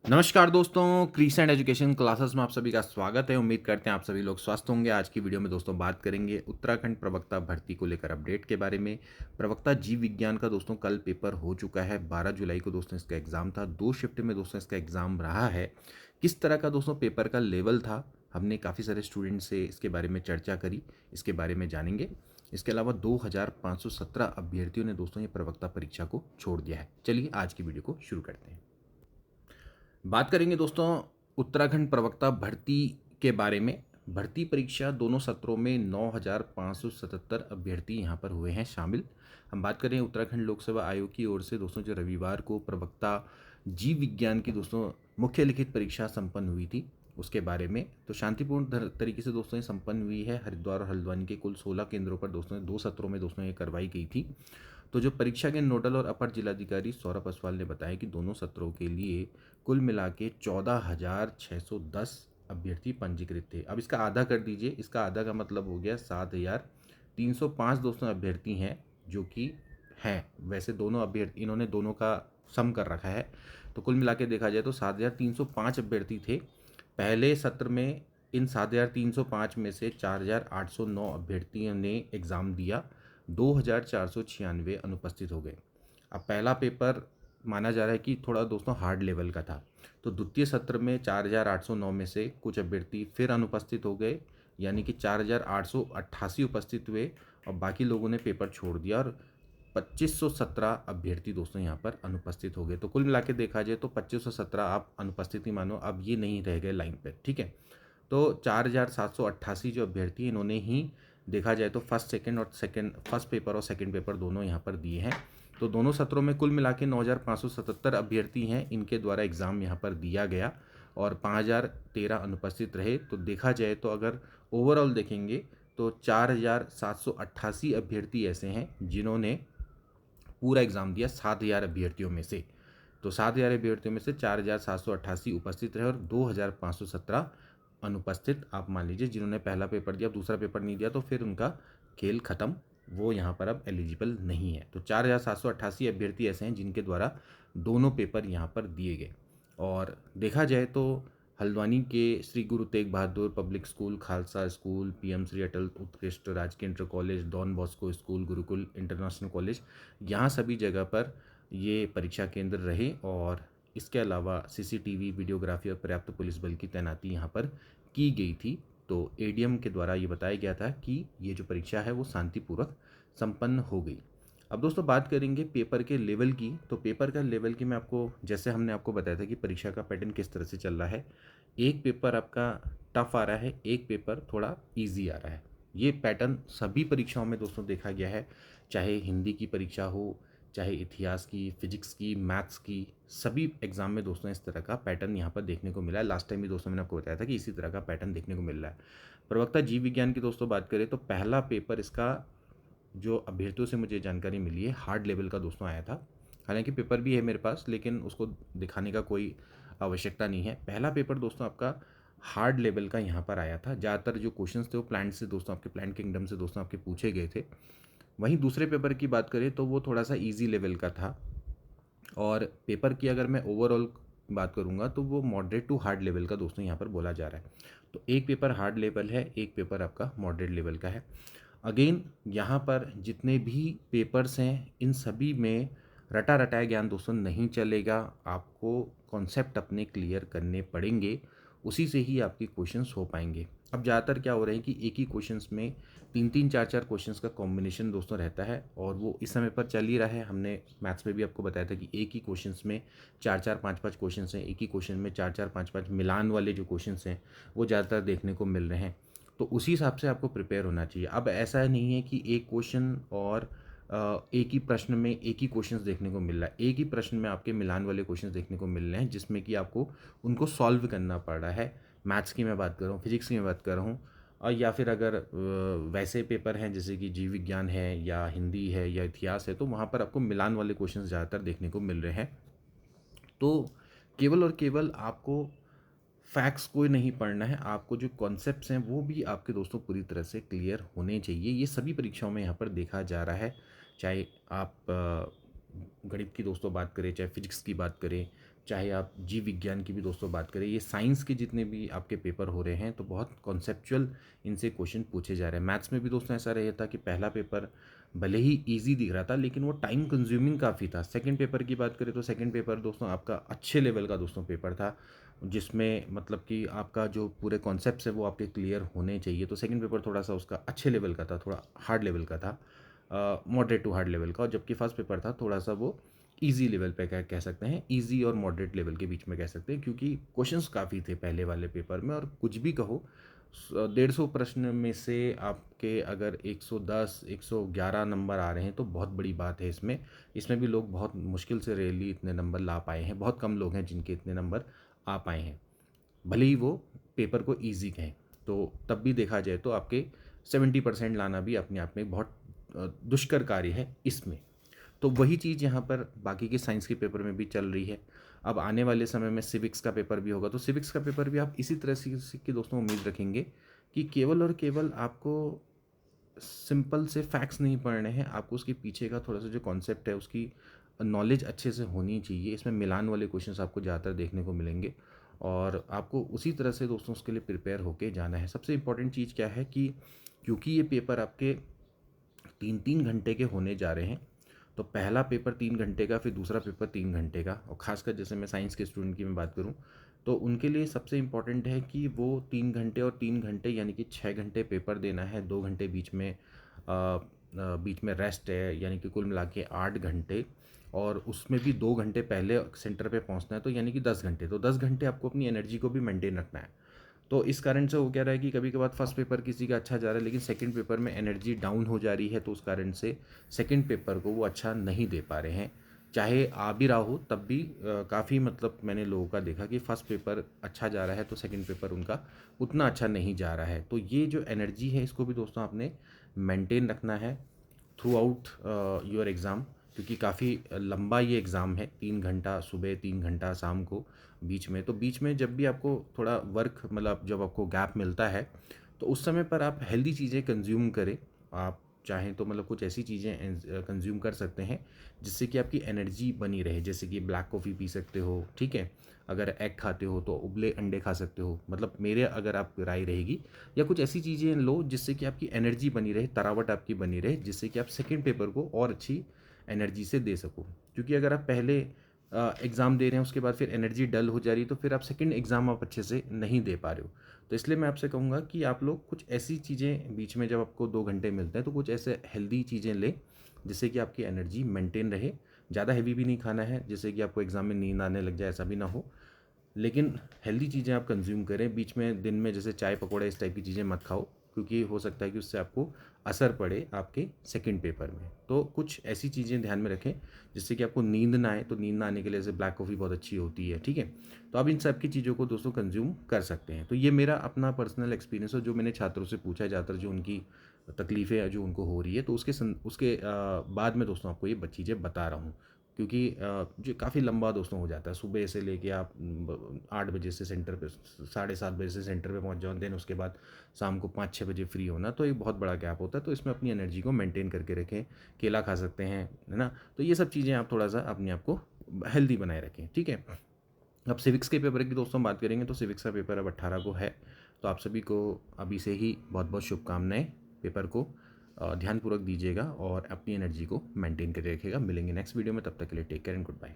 नमस्कार दोस्तों, crescent education classes में आप सभी का स्वागत है। उम्मीद करते हैं आप सभी लोग स्वस्थ होंगे। आज की वीडियो में दोस्तों बात करेंगे उत्तराखंड प्रवक्ता भर्ती को लेकर अपडेट के बारे में। प्रवक्ता जीव विज्ञान का दोस्तों कल पेपर हो चुका है। 12 जुलाई को दोस्तों इसका एग्ज़ाम था। 2 शिफ्ट में दोस्तों इसका एग्ज़ाम रहा है। किस तरह का दोस्तों पेपर का लेवल था, हमने काफ़ी सारे स्टूडेंट से इसके बारे में चर्चा करी, इसके बारे में जानेंगे। इसके अलावा 2517 अभ्यर्थियों ने दोस्तों ये प्रवक्ता परीक्षा को छोड़ दिया है। चलिए आज की वीडियो को शुरू करते हैं। बात करेंगे दोस्तों उत्तराखंड प्रवक्ता भर्ती के बारे में। भर्ती परीक्षा दोनों सत्रों में 9,577 अभ्यर्थी यहाँ पर हुए हैं शामिल। हम बात करें उत्तराखंड लोक सेवा आयोग की ओर से दोस्तों जो रविवार को प्रवक्ता जीव विज्ञान की दोस्तों मुख्य लिखित परीक्षा संपन्न हुई थी उसके बारे में। तो शांतिपूर्ण तरीके से दोस्तों ये संपन्न हुई है। हरिद्वार और हल्द्वानी के कुल 16 केंद्रों पर दोस्तों 2 सत्रों में दोस्तों ये करवाई गई थी। तो जो परीक्षा के नोडल और अपर जिलाधिकारी सौरभ असवाल ने बताया कि दोनों सत्रों के लिए कुल मिला के 14,610 अभ्यर्थी पंजीकृत थे। अब इसका आधा कर दीजिए, इसका आधा का मतलब हो गया 7,305 दोस्तों अभ्यर्थी हैं जो कि हैं। वैसे दोनों अभ्यर्थी इन्होंने दोनों का सम कर रखा है, तो कुल मिला के देखा जाए तो 7,305 अभ्यर्थी थे पहले सत्र में। इन 7,305 में से 4,809 अभ्यर्थियों ने एग्ज़ाम दिया, 2,496 अनुपस्थित हो गए। अब पहला पेपर माना जा रहा है कि थोड़ा दोस्तों हार्ड लेवल का था। तो द्वितीय सत्र में 4,809 में से कुछ अभ्यर्थी फिर अनुपस्थित हो गए, यानी कि 4,888 उपस्थित हुए और बाकी लोगों ने पेपर छोड़ दिया और 2,517 अभ्यर्थी दोस्तों यहाँ पर अनुपस्थित हो गए। तो कुल मिला के देखा जाए तो 2,517 आप अनुपस्थिति मानो, अब ये नहीं रह गए लाइन पे, ठीक है। तो 4,788 जो अभ्यर्थी इन्होंने ही देखा जाए तो फर्स्ट पेपर और सेकंड पेपर दोनों यहाँ पर दिए हैं। तो दोनों सत्रों में कुल मिला के 9,577 अभ्यर्थी हैं, इनके द्वारा एग्ज़ाम यहाँ पर दिया गया और 5,013 अनुपस्थित रहे। तो देखा जाए तो अगर ओवरऑल देखेंगे तो 4,788 अभ्यर्थी ऐसे हैं जिन्होंने पूरा एग्ज़ाम दिया 7,000 अभ्यर्थियों में से। तो 7,000 अभ्यर्थियों में से 4,788 उपस्थित रहे और 2,517 अनुपस्थित आप मान लीजिए, जिन्होंने पहला पेपर दिया दूसरा पेपर नहीं दिया तो फिर उनका खेल ख़त्म, वो यहाँ पर अब एलिजिबल नहीं है। तो 4,788 अभ्यर्थी ऐसे हैं जिनके द्वारा दोनों पेपर यहाँ पर दिए गए। और देखा जाए तो हल्द्वानी के Shri Guru Tegh Bahadur public school, Khalsa school, PM Shri Atal Utkrisht Rajkiya inter college, Don Bosco school, Gurukul international college, यहाँ सभी जगह पर ये परीक्षा केंद्र रहे। और इसके अलावा सीसीटीवी, वीडियोग्राफी और पर्याप्त पुलिस बल की तैनाती यहाँ पर की गई थी। तो एडीएम के द्वारा ये बताया गया था कि ये जो परीक्षा है वो शांतिपूर्वक संपन्न हो गई। अब दोस्तों बात करेंगे पेपर के लेवल की। तो पेपर का लेवल की मैं आपको, जैसे हमने आपको बताया था कि परीक्षा का पैटर्न किस तरह से चल रहा है, एक पेपर आपका टफ आ रहा है, एक पेपर थोड़ा इजी आ रहा है। ये पैटर्न सभी परीक्षाओं में दोस्तों देखा गया है, चाहे हिंदी की परीक्षा हो, चाहे इतिहास की, फिजिक्स की, मैथ्स की, सभी एग्जाम में दोस्तों इस तरह का पैटर्न यहाँ पर देखने को मिला है। लास्ट टाइम भी दोस्तों मैंने आपको बताया था कि इसी तरह का पैटर्न देखने को मिल रहा है। प्रवक्ता जीव विज्ञान की दोस्तों बात करें तो पहला पेपर इसका जो अभ्यर्थियों से मुझे जानकारी मिली है हार्ड लेवल का दोस्तों आया था। हालांकि पेपर भी है मेरे पास, लेकिन उसको दिखाने का कोई आवश्यकता नहीं है। पहला पेपर दोस्तों आपका हार्ड लेवल का यहाँ पर आया था। ज़्यादातर जो क्वेश्चंस थे वो प्लांट से दोस्तों, आपके प्लांट किंगडम से दोस्तों आपके पूछे गए थे। वहीं दूसरे पेपर की बात करें तो वो थोड़ा सा ईजी लेवल का था। और पेपर की अगर मैं ओवरऑल बात करूँगा तो वो मॉडरेट टू हार्ड लेवल का दोस्तों यहाँ पर बोला जा रहा है। तो एक पेपर हार्ड लेवल है, एक पेपर आपका मॉडरेट लेवल का है। अगेन यहाँ पर जितने भी पेपर्स हैं इन सभी में रटा रटाया ज्ञान दोस्तों नहीं चलेगा। आपको कॉन्सेप्ट अपने क्लियर करने पड़ेंगे, उसी से ही आपके क्वेश्चंस हो पाएंगे। अब ज़्यादातर क्या हो रहा है कि एक ही क्वेश्चंस में 3-3 4-4 क्वेश्चंस का कॉम्बिनेशन दोस्तों रहता है और वो इस समय पर चल ही रहा है। हमने मैथ्स में भी आपको बताया था कि एक ही क्वेश्चंस में 4-4 5-5 क्वेश्चंस हैं, एक ही क्वेश्चन में 4-4 5-5 मिलान वाले जो क्वेश्चंस हैं वो ज़्यादातर देखने को मिल रहे हैं। तो उसी हिसाब से आपको प्रिपेयर होना चाहिए। अब ऐसा नहीं है कि एक क्वेश्चन और एक ही प्रश्न में एक ही क्वेश्चंस देखने को मिल रहा है। एक ही प्रश्न में आपके मिलान वाले क्वेश्चंस देखने को मिल रहे हैं जिसमें कि आपको उनको सॉल्व करना पड़ रहा है। मैथ्स की मैं बात कर रहा हूँ, फिजिक्स की मैं बात कर रहा हूँ, और या फिर अगर वैसे पेपर हैं जैसे कि जीव विज्ञान है या हिंदी है या इतिहास है तो वहाँ पर आपको मिलान वाले क्वेश्चंस ज़्यादातर देखने को मिल रहे हैं। तो केवल और केवल आपको फैक्ट्स को नहीं पढ़ना है, आपको जो कॉन्सेप्ट्स हैं वो भी आपके दोस्तों पूरी तरह से क्लियर होने चाहिए। ये सभी परीक्षाओं में यहाँ पर देखा जा रहा है, चाहे आप गणित की दोस्तों बात करें, चाहे फिजिक्स की बात करें, चाहे आप जीव विज्ञान की भी दोस्तों बात करें, ये साइंस के जितने भी आपके पेपर हो रहे हैं तो बहुत कॉन्सेप्चुअल इनसे क्वेश्चन पूछे जा रहे हैं। मैथ्स में भी दोस्तों ऐसा रहा था कि पहला पेपर भले ही इजी दिख रहा था लेकिन वो टाइम कंज्यूमिंग काफ़ी था। सेकंड पेपर की बात करें तो सेकंड पेपर दोस्तों आपका अच्छे लेवल का दोस्तों पेपर था, जिसमें मतलब कि आपका जो पूरे कॉन्सेप्ट्स है वो आपके क्लियर होने चाहिए। तो सेकंड पेपर थोड़ा सा उसका अच्छे लेवल का था, थोड़ा हार्ड लेवल का था, मॉडरेट टू हार्ड लेवल का। और जबकि फर्स्ट पेपर था थोड़ा सा वो इजी लेवल पे कह सकते हैं, इजी और मॉडरेट लेवल के बीच में कह सकते हैं, क्योंकि क्वेश्चंस काफ़ी थे पहले वाले पेपर में। और कुछ भी कहो 150 प्रश्न में से आपके अगर 110 111 नंबर आ रहे हैं तो बहुत बड़ी बात है। इसमें इसमें भी लोग बहुत मुश्किल से रेयरली इतने नंबर ला पाए हैं, बहुत कम लोग हैं जिनके इतने नंबर आ पाए हैं, भले ही वो पेपर को ईजी कहें। तो तब भी देखा जाए तो आपके 70% लाना भी अपने आप में बहुत दुष्कर कार्य है इसमें। तो वही चीज़ यहाँ पर बाकी के साइंस के पेपर में भी चल रही है। अब आने वाले समय में सिविक्स का पेपर भी होगा, तो सिविक्स का पेपर भी आप इसी तरह से की दोस्तों उम्मीद रखेंगे कि केवल और केवल आपको सिंपल से फैक्ट्स नहीं पढ़ने हैं, आपको उसके पीछे का थोड़ा सा जो कॉन्सेप्ट है उसकी नॉलेज अच्छे से होनी चाहिए। इसमें मिलान वाले क्वेश्चंस आपको ज़्यादातर देखने को मिलेंगे और आपको उसी तरह से दोस्तों उसके लिए प्रिपेयर होके जाना है। सबसे इम्पॉर्टेंट चीज़ क्या है कि क्योंकि ये पेपर आपके 3-3 घंटे के होने जा रहे हैं, तो पहला पेपर 3 घंटे का, फिर दूसरा पेपर 3 घंटे का। और ख़ासकर जैसे मैं साइंस के स्टूडेंट की मैं बात करूँ तो उनके लिए सबसे इम्पॉर्टेंट है कि वो 3 घंटे और 3 घंटे यानी कि 6 घंटे पेपर देना है, 2 घंटे बीच में रेस्ट है, यानी कि कुल मिला के 8 घंटे। और उसमें भी 2 घंटे पहले सेंटर पे पहुंचना है, तो यानी कि 10 घंटे। तो 10 घंटे आपको अपनी एनर्जी को भी मेंटेन रखना है। तो इस कारण से वो कह रहा है कि कभी कभार फर्स्ट पेपर किसी का अच्छा जा रहा है लेकिन सेकंड पेपर में एनर्जी डाउन हो जा रही है, तो उस कारण से सेकंड पेपर को वो अच्छा नहीं दे पा रहे हैं। चाहे आ भी रहा हो तब भी काफ़ी मतलब मैंने लोगों का देखा कि फर्स्ट पेपर अच्छा जा रहा है तो सेकंड पेपर उनका उतना अच्छा नहीं जा रहा है। तो ये जो एनर्जी है इसको भी दोस्तों आपने मेंटेन रखना है थ्रू आउट योर एग्ज़ाम, क्योंकि काफ़ी लंबा ये एग्ज़ाम है, 3 घंटा सुबह 3 घंटा शाम को बीच में। तो बीच में जब भी आपको थोड़ा वर्क मतलब जब आपको गैप मिलता है तो उस समय पर आप हेल्दी चीज़ें कंज्यूम करें। आप चाहें तो मतलब कुछ ऐसी चीज़ें कंज्यूम कर सकते हैं जिससे कि आपकी एनर्जी बनी रहे, जैसे कि ब्लैक कॉफ़ी पी सकते हो, ठीक है। अगर एग खाते हो तो उबले अंडे खा सकते हो, मतलब मेरे अगर आप राय रहेगी। या कुछ ऐसी चीज़ें लो जिससे कि आपकी एनर्जी बनी रहे, तरावट आपकी बनी रहे, जिससे कि आप सेकेंड पेपर को और अच्छी एनर्जी से दे सको। क्योंकि अगर आप पहले एग्ज़ाम दे रहे हैं उसके बाद फिर एनर्जी डल हो जा रही है तो फिर आप सेकंड एग्ज़ाम आप अच्छे से नहीं दे पा रहे हो। तो इसलिए मैं आपसे कहूँगा कि आप लोग कुछ ऐसी चीज़ें बीच में जब आपको 2 घंटे मिलते हैं तो कुछ ऐसे हेल्दी चीज़ें लें जिससे कि आपकी एनर्जी मेंटेन रहे। ज़्यादा हैवी भी नहीं खाना है जिससे कि आपको एग्ज़ाम में नींद आने लग जाए, ऐसा भी ना हो। लेकिन हेल्दी चीज़ें आप कंज्यूम करें बीच में, दिन में जैसे चाय पकौड़े इस टाइप की चीज़ें मत खाओ, क्योंकि हो सकता है कि उससे आपको असर पड़े आपके सेकंड पेपर में। तो कुछ ऐसी चीज़ें ध्यान में रखें जिससे कि आपको नींद ना आए। तो नींद ना आने के लिए जैसे ब्लैक कॉफ़ी बहुत अच्छी होती है, ठीक है। तो आप इन सब की चीज़ों को दोस्तों कंज्यूम कर सकते हैं। तो ये मेरा अपना पर्सनल एक्सपीरियंस है, जो मैंने छात्रों से पूछा है ज़्यादातर, जो उनकी तकलीफ़ें जो उनको हो रही है, तो उसके बाद में दोस्तों आपको ये चीज़ें बता रहा हूँ। क्योंकि जो काफ़ी लंबा दोस्तों हो जाता है, सुबह से लेके आप 8 बजे से सेंटर पे 7:30 बजे से सेंटर पे पहुंच जाओ, देन उसके बाद शाम को 5-6 बजे फ्री होना, तो एक बहुत बड़ा गैप होता है। तो इसमें अपनी एनर्जी को मेंटेन करके रखें, केला खा सकते हैं, है ना। तो ये सब चीज़ें आप थोड़ा सा अपने आप को हेल्दी बनाए रखें, ठीक है। अब सिविक्स के पेपर की दोस्तों बात करेंगे तो सिविक्स का पेपर अब 18 को है। तो आप सभी को अभी से ही बहुत बहुत शुभकामनाएं। पेपर को ध्यानपूर्वक दीजिएगा और अपनी एनर्जी को मेंटेन करके रखिएगा। मिलेंगे नेक्स्ट वीडियो में, तब तक के लिए take care and good bye.